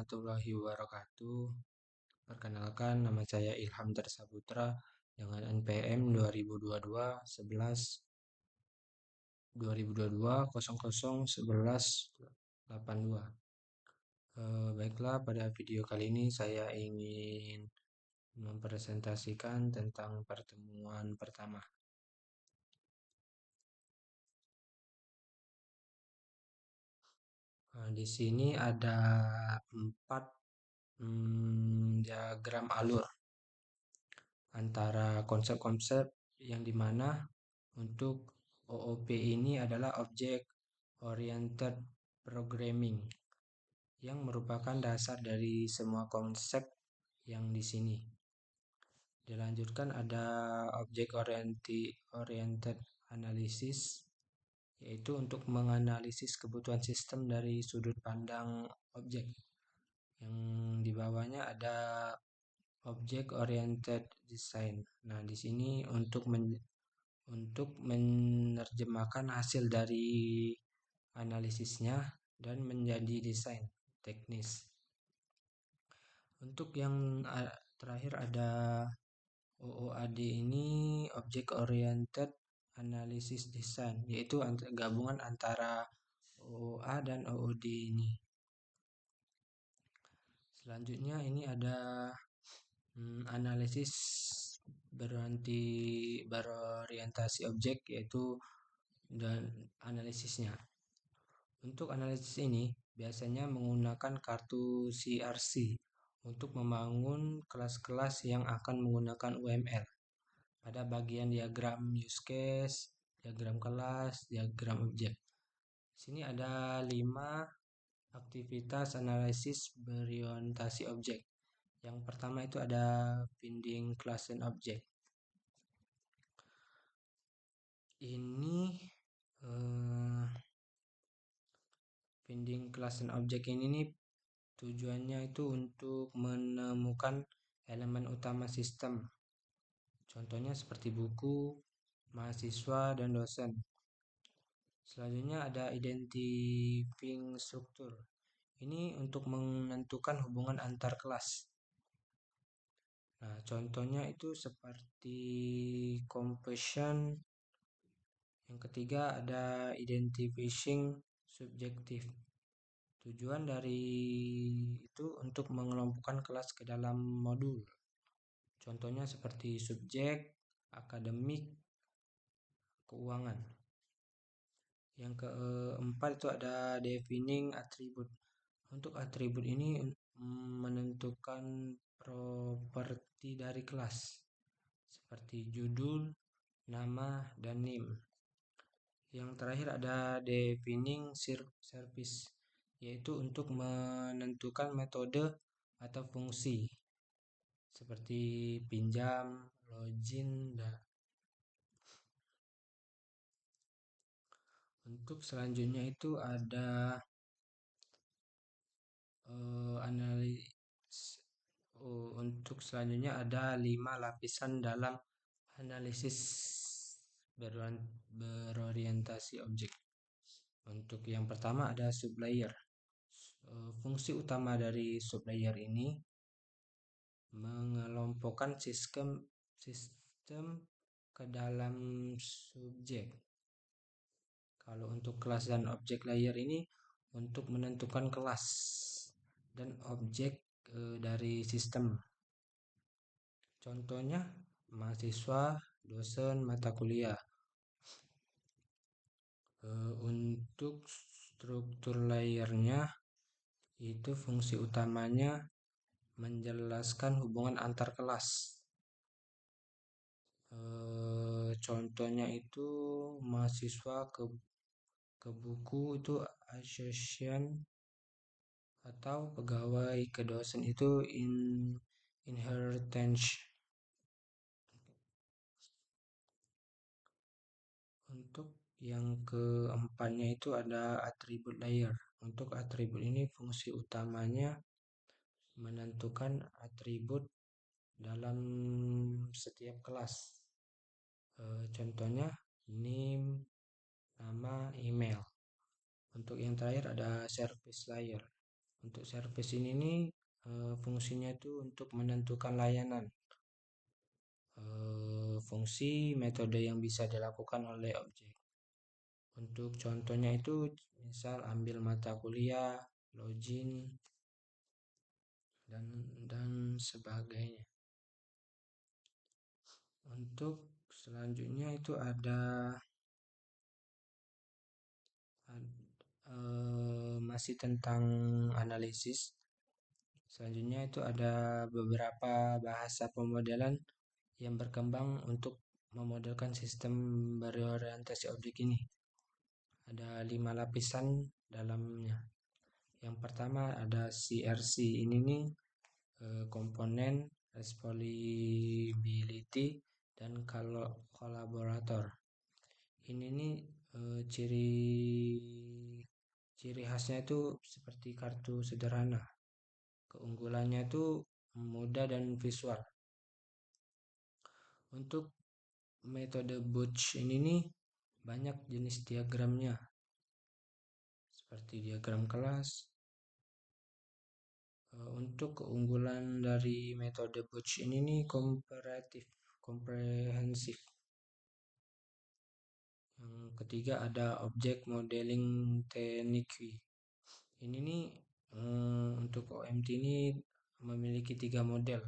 warahmatullahi wabarakatuh. Perkenalkan, nama saya Ilham Tersaputra dengan NPM 2022 11 2022 00 11 82. Baiklah, pada video kali ini saya ingin mempresentasikan tentang pertemuan pertama. Di sini ada 4 diagram alur antara konsep-konsep yang dimana untuk OOP ini adalah Object Oriented Programming yang merupakan dasar dari semua konsep yang di sini. Dilanjutkan ada Object Oriented Analysis, yaitu untuk menganalisis kebutuhan sistem dari sudut pandang objek. Yang di bawahnya ada Object Oriented Design. Nah, di sini untuk menerjemahkan hasil dari analisisnya dan menjadi desain teknis. Untuk yang terakhir ada OOAD ini, Object Oriented Analysis Design, yaitu gabungan antara OOA dan OOD ini. Selanjutnya ini ada analisis berorientasi objek, yaitu dan analisisnya. Untuk analisis ini biasanya menggunakan kartu CRC untuk membangun kelas-kelas yang akan menggunakan UML pada bagian diagram use case, diagram kelas, diagram objek. Sini ada 5 aktivitas analisis berorientasi objek. Yang pertama itu ada finding class and object. Ini finding class and object ini nih tujuannya itu untuk menemukan elemen utama sistem. Contohnya seperti buku, mahasiswa, dan dosen. Selanjutnya ada identifying struktur. Ini untuk menentukan hubungan antar kelas. Nah, contohnya itu seperti composition. Yang ketiga ada identifying subjective. Tujuan dari itu untuk mengelompokkan kelas ke dalam modul. Contohnya seperti subjek, akademik, keuangan. Yang keempat itu ada defining attribute. Untuk atribut ini menentukan properti dari kelas seperti judul, nama, dan name. Yang terakhir ada defining service, yaitu untuk menentukan metode atau fungsi seperti pinjam, login, dan untuk selanjutnya itu ada untuk selanjutnya ada 5 lapisan dalam analisis berorientasi objek. Untuk yang pertama ada sublayer. Fungsi utama dari sublayer ini mengelompokkan sistem ke dalam subjek. Kalau untuk kelas dan objek layer ini untuk menentukan kelas dan objek dari sistem. Contohnya mahasiswa, dosen, mata kuliah. Untuk struktur layernya itu fungsi utamanya menjelaskan hubungan antar kelas. Contohnya itu mahasiswa ke buku itu association, atau pegawai ke dosen itu inheritance. Untuk yang keempatnya itu ada attribute layer. Untuk atribut ini fungsi utamanya menentukan atribut dalam setiap kelas. Contohnya name, nama, email. Untuk yang terakhir ada service layer. Untuk service ini nih fungsinya itu untuk menentukan layanan, fungsi, metode yang bisa dilakukan oleh objek. Untuk contohnya itu misal ambil mata kuliah, login, dan sebagainya. Untuk selanjutnya itu ada masih tentang analisis. Selanjutnya itu ada beberapa bahasa pemodelan yang berkembang untuk memodelkan sistem berorientasi objek ini. Ada 5 lapisan dalamnya. Yang pertama ada CRC, ini nih komponen, responsibility, dan kalau kolaborator. Ini nih ciri khasnya itu seperti kartu sederhana. Keunggulannya itu mudah dan visual. Untuk metode Butch ini nih banyak jenis diagramnya, seperti diagram kelas. Untuk keunggulan dari metode Butch ini nih komprehensif. Yang ketiga ada object modeling technique. Ini nih untuk OMT ini memiliki 3 model,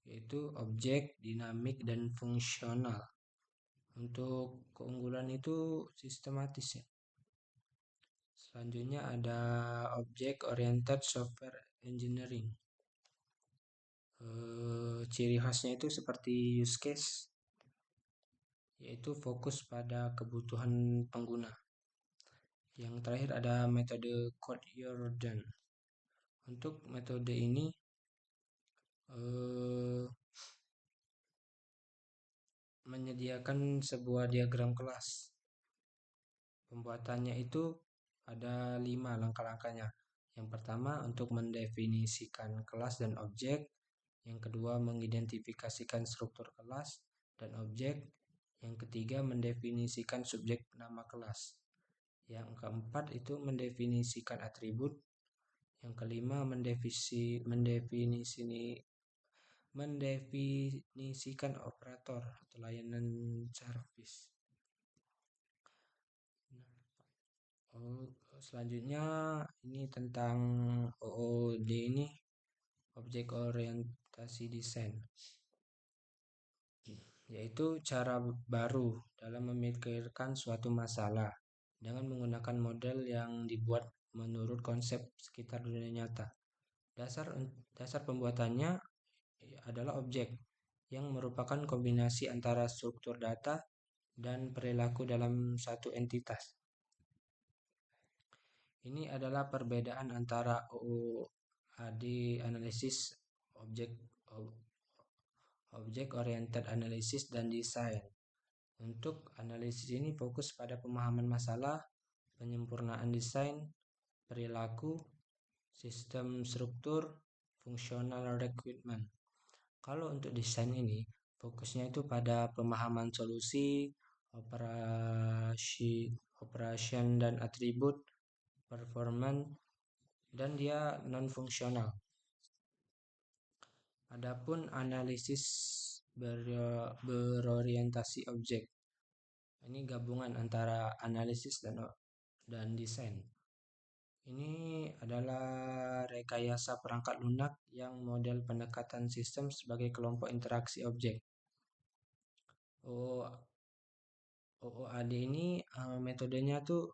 yaitu objek, dinamik, dan fungsional. Untuk keunggulan itu sistematis ya. Selanjutnya ada object oriented software engineering. Ciri khasnya itu seperti use case, yaitu fokus pada kebutuhan pengguna. Yang terakhir ada metode Code Your Done. Untuk metode ini menyediakan sebuah diagram kelas. Pembuatannya itu ada 5 langkah-langkahnya. Yang pertama untuk mendefinisikan kelas dan objek. Yang kedua mengidentifikasikan struktur kelas dan objek. Yang ketiga mendefinisikan subjek nama kelas. Yang keempat itu mendefinisikan atribut. Yang kelima mendefinisikan operator atau layanan service. Selanjutnya ini tentang OOD ini, objek orientasi desain, yaitu cara baru dalam memikirkan suatu masalah dengan menggunakan model yang dibuat menurut konsep sekitar dunia nyata. Dasar pembuatannya adalah objek yang merupakan kombinasi antara struktur data dan perilaku dalam satu entitas. Ini adalah perbedaan antara OOAD analisis, objek oriented analysis, dan desain. Untuk analisis ini fokus pada pemahaman masalah, penyempurnaan desain, perilaku, sistem struktur, fungsional requirement. Kalau untuk desain ini fokusnya itu pada pemahaman solusi, operation dan atribut, performance, dan dia non fungsional. Adapun analisis berorientasi objek, ini gabungan antara analisis dan desain. Ini adalah rekayasa perangkat lunak yang model pendekatan sistem sebagai kelompok interaksi objek. OOAD ini metodenya tuh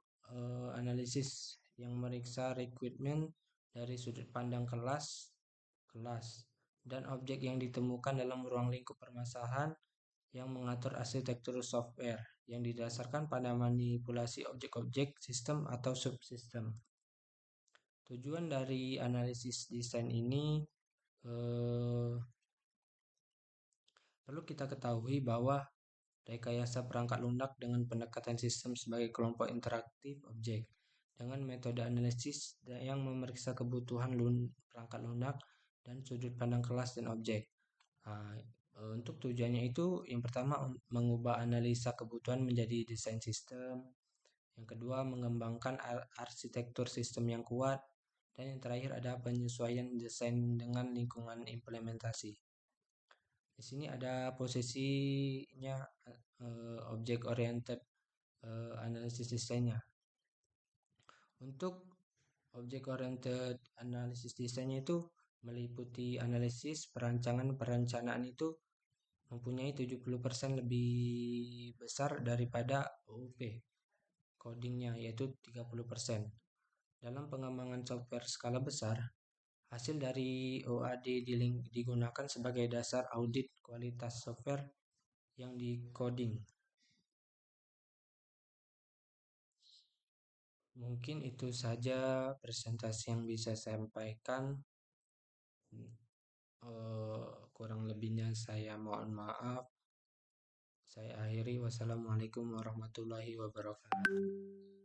analisis yang meriksa requirement dari sudut pandang kelas dan objek yang ditemukan dalam ruang lingkup permasalahan yang mengatur arsitektur software yang didasarkan pada manipulasi objek-objek sistem atau subsistem. Tujuan dari analisis desain ini perlu kita ketahui bahwa rekayasa perangkat lunak dengan pendekatan sistem sebagai kelompok interaktif objek dengan metode analisis yang memeriksa kebutuhan perangkat lunak dan sudut pandang kelas dan objek. Untuk tujuannya itu yang pertama mengubah analisa kebutuhan menjadi desain sistem. Yang kedua mengembangkan arsitektur sistem yang kuat. Dan yang terakhir ada penyesuaian desain dengan lingkungan implementasi. Di sini ada posisinya object oriented analisis desainnya. Untuk object oriented analisis desainnya itu meliputi analisis perencanaan itu mempunyai 70% lebih besar daripada OOP codingnya, yaitu 30%. Dalam pengembangan software skala besar, hasil dari OAD digunakan sebagai dasar audit kualitas software yang di-coding. Mungkin itu saja presentasi yang bisa saya sampaikan. Kurang lebihnya saya mohon maaf. Saya akhiri. Wassalamualaikum warahmatullahi wabarakatuh.